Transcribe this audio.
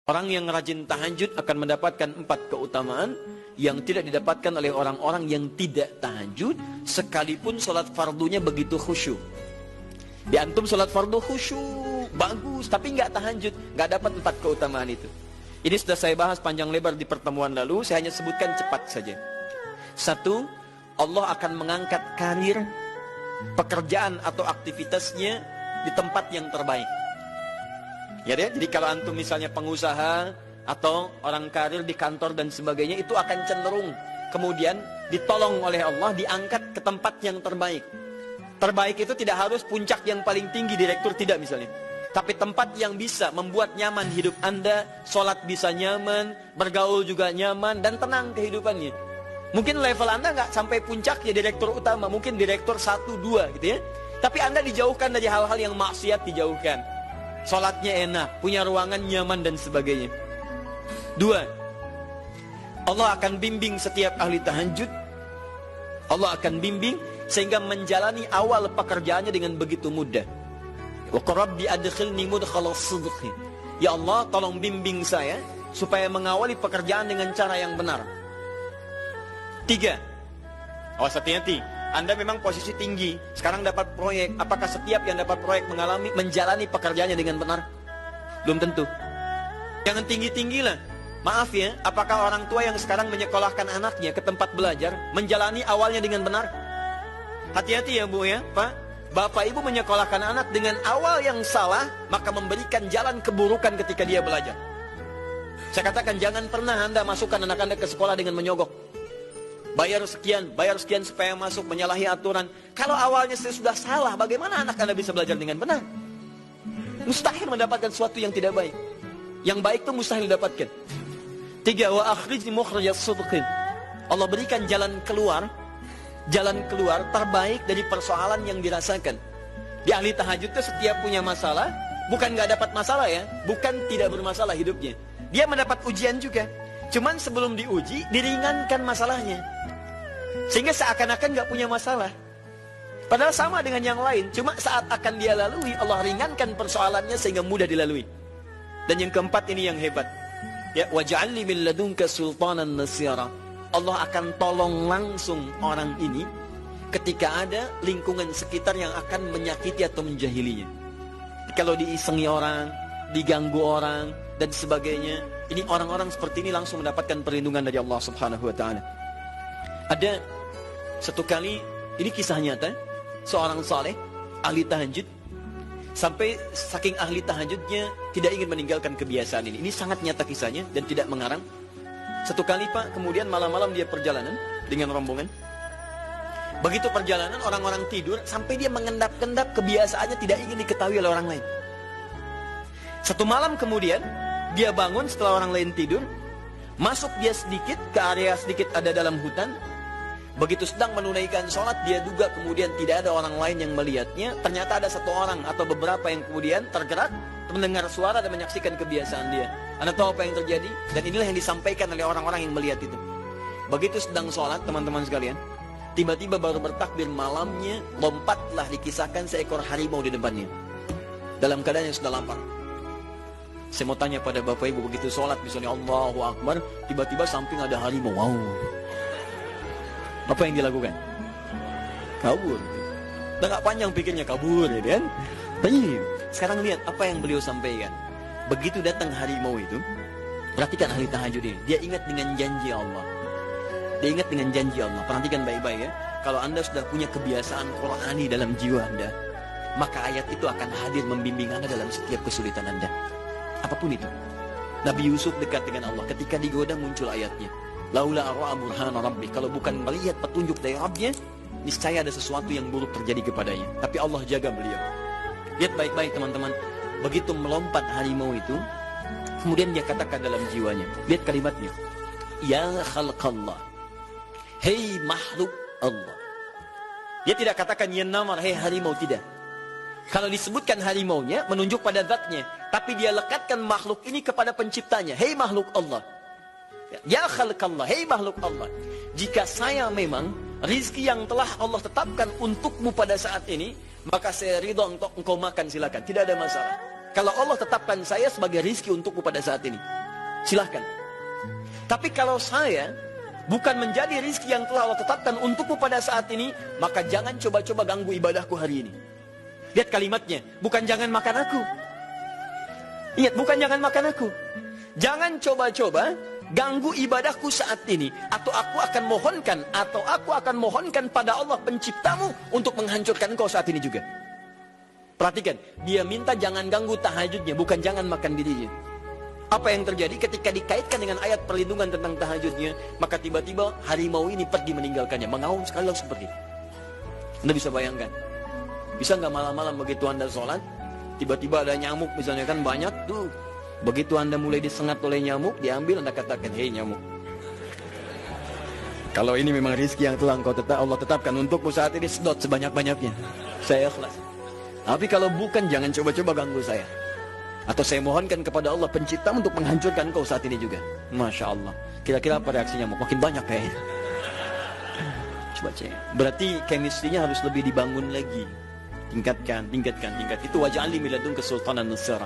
Orang yang rajin tahajud akan mendapatkan 4 keutamaan yang tidak didapatkan oleh orang-orang yang tidak tahajud, sekalipun sholat fardunya begitu khusyuk. Di antum sholat fardu khusyuk, bagus, tapi nggak tahajud, nggak dapat 4 keutamaan itu. Ini sudah saya bahas panjang lebar di pertemuan lalu, saya hanya sebutkan cepat saja. 1, Allah akan mengangkat karir, pekerjaan atau aktivitasnya di tempat yang terbaik. Ya deh, jadi kalau antum misalnya pengusaha atau orang karir di kantor dan sebagainya, itu akan cenderung kemudian ditolong oleh Allah, diangkat ke tempat yang terbaik. Terbaik itu tidak harus puncak yang paling tinggi, direktur tidak misalnya. Tapi tempat yang bisa membuat nyaman hidup Anda, sholat bisa nyaman, bergaul juga nyaman, dan tenang kehidupannya. Mungkin level Anda nggak sampai puncak ya direktur utama, mungkin direktur 1, 2 gitu ya. Tapi Anda dijauhkan dari hal-hal yang maksiat, dijauhkan. Sholatnya enak, punya ruangan nyaman dan sebagainya. 2, Allah akan bimbing setiap ahli tahajud. Allah akan bimbing sehingga menjalani awal pekerjaannya dengan begitu mudah. Wa rabbi adkhilni mudkhala sidqi. Ya Allah, tolong bimbing saya supaya mengawali pekerjaan dengan cara yang benar. 3, awas hati-hati. Anda memang posisi tinggi, sekarang dapat proyek. Apakah setiap yang dapat proyek menjalani pekerjaannya dengan benar? Belum tentu. Jangan tinggi-tinggi lah. Maaf ya, apakah orang tua yang sekarang menyekolahkan anaknya ke tempat belajar menjalani awalnya dengan benar? Hati-hati ya Bu ya, Pak. Bapak Ibu menyekolahkan anak dengan awal yang salah, maka memberikan jalan keburukan ketika dia belajar. Saya katakan jangan pernah Anda masukkan anak Anda ke sekolah dengan menyogok. Bayar sekian supaya masuk, menyalahi aturan. Kalau awalnya sudah salah, bagaimana anak Anda bisa belajar dengan benar? Mustahil mendapatkan sesuatu yang tidak baik. Yang baik itu mustahil didapatkan. 3, wa akhrijni mukhrajas sidqin. Allah berikan jalan keluar terbaik dari persoalan yang dirasakan. Di ahli tahajud itu setiap punya masalah, bukan nggak dapat masalah ya, bukan tidak bermasalah hidupnya. Dia mendapat ujian juga. Cuman sebelum diuji, diringankan masalahnya. Sehingga seakan-akan gak punya masalah. Padahal sama dengan yang lain. Cuma saat akan dia lalui, Allah ringankan persoalannya sehingga mudah dilalui. Dan yang keempat ini yang hebat. Ya, waj'alni min ladunka sultanan nasira. Allah akan tolong langsung orang ini ketika ada lingkungan sekitar yang akan menyakiti atau menjahilinya. Kalau diisengi orang, diganggu orang, dan sebagainya, ini orang-orang seperti ini langsung mendapatkan perlindungan dari Allah Subhanahu wa Ta'ala. Ada satu kali, ini kisah nyata, seorang saleh, ahli tahajud, sampai saking ahli tahajudnya tidak ingin meninggalkan kebiasaan ini. Ini sangat nyata kisahnya dan tidak mengarang. Satu kali Pak, kemudian malam-malam dia perjalanan dengan rombongan. Begitu perjalanan, orang-orang tidur, sampai dia mengendap-endap, kebiasaannya tidak ingin diketahui oleh orang lain. Satu malam kemudian, dia bangun setelah orang lain tidur, masuk dia sedikit ke area sedikit ada dalam hutan. Begitu sedang menunaikan sholat, dia duga kemudian tidak ada orang lain yang melihatnya. Ternyata ada satu orang atau beberapa yang kemudian tergerak, mendengar suara dan menyaksikan kebiasaan dia. Anda tahu apa yang terjadi? Dan inilah yang disampaikan oleh orang-orang yang melihat itu. Begitu sedang sholat, teman-teman sekalian, tiba-tiba baru bertakbir malamnya, lompatlah dikisahkan seekor harimau di depannya. Dalam keadaan yang sudah lapar. Saya mau tanya pada Bapak Ibu, begitu sholat misalnya Allahu Akbar, tiba-tiba samping ada harimau. Wow. Apa yang dilakukan? Kabur. Udah gak panjang pikirnya, kabur ya kan? Tapi sekarang lihat apa yang beliau sampaikan. Begitu datang harimau itu, perhatikan ahli tahajud ini. Dia ingat dengan janji Allah. Dia ingat dengan janji Allah. Perhatikan baik-baik ya. Kalau Anda sudah punya kebiasaan Qur'ani dalam jiwa Anda, maka ayat itu akan hadir membimbing Anda dalam setiap kesulitan Anda. Apapun itu. Nabi Yusuf dekat dengan Allah. Ketika digoda muncul ayatnya. Laula ara'a burhana rabbi. Kalau bukan melihat petunjuk dari Rabbnya, niscaya ada sesuatu yang buruk terjadi kepadanya. Tapi Allah jaga beliau. Lihat baik-baik teman-teman. Begitu melompat harimau itu, kemudian dia katakan dalam jiwanya. Lihat kalimatnya. Ya khalqallah. Hei makhluk Allah. Dia tidak katakan ya namar, hei harimau, tidak. Kalau disebutkan harimaunya menunjuk pada zatnya, tapi dia lekatkan makhluk ini kepada penciptanya. Hei makhluk Allah. Ya khalqallah, hei makhluk Allah. Jika saya memang rizki yang telah Allah tetapkan untukmu pada saat ini, maka saya ridho untuk engkau makan, silakan, tidak ada masalah. kalau Allah tetapkan saya sebagai rizki untukmu pada saat ini, silahkan. Tapi kalau saya bukan menjadi rizki yang telah Allah tetapkan untukmu pada saat ini, maka jangan coba-coba ganggu ibadahku hari ini. Lihat kalimatnya, bukan jangan makan aku. Ingat, bukan jangan makan aku. Jangan coba-coba ganggu ibadahku saat ini, atau aku akan mohonkan pada Allah penciptamu untuk menghancurkan engkau saat ini juga. Perhatikan, dia minta jangan ganggu tahajudnya, bukan jangan makan dirinya. Apa yang terjadi ketika dikaitkan dengan ayat perlindungan tentang tahajudnya, maka tiba-tiba harimau ini pergi meninggalkannya, mengaum sekali seperti itu. Anda bisa bayangkan, bisa nggak malam-malam begitu Anda sholat, tiba-tiba ada nyamuk misalnya, kan banyak tuh. Begitu Anda mulai disengat oleh nyamuk, diambil, Anda katakan, hei nyamuk, kalau ini memang rezeki yang telah Allah tetapkan untukmu saat ini, sedot sebanyak-banyaknya, saya ikhlas. Tapi kalau bukan, jangan coba-coba ganggu saya. Atau saya mohonkan kepada Allah pencipta untuk menghancurkan kau saat ini juga. Masya Allah. Kira-kira apa reaksi nyamuk? Makin banyak kayaknya. Coba cek. Berarti chemistry-nya harus lebih dibangun lagi. Tingkatkan. Itu waj'alni min ladunka sultanan nasira.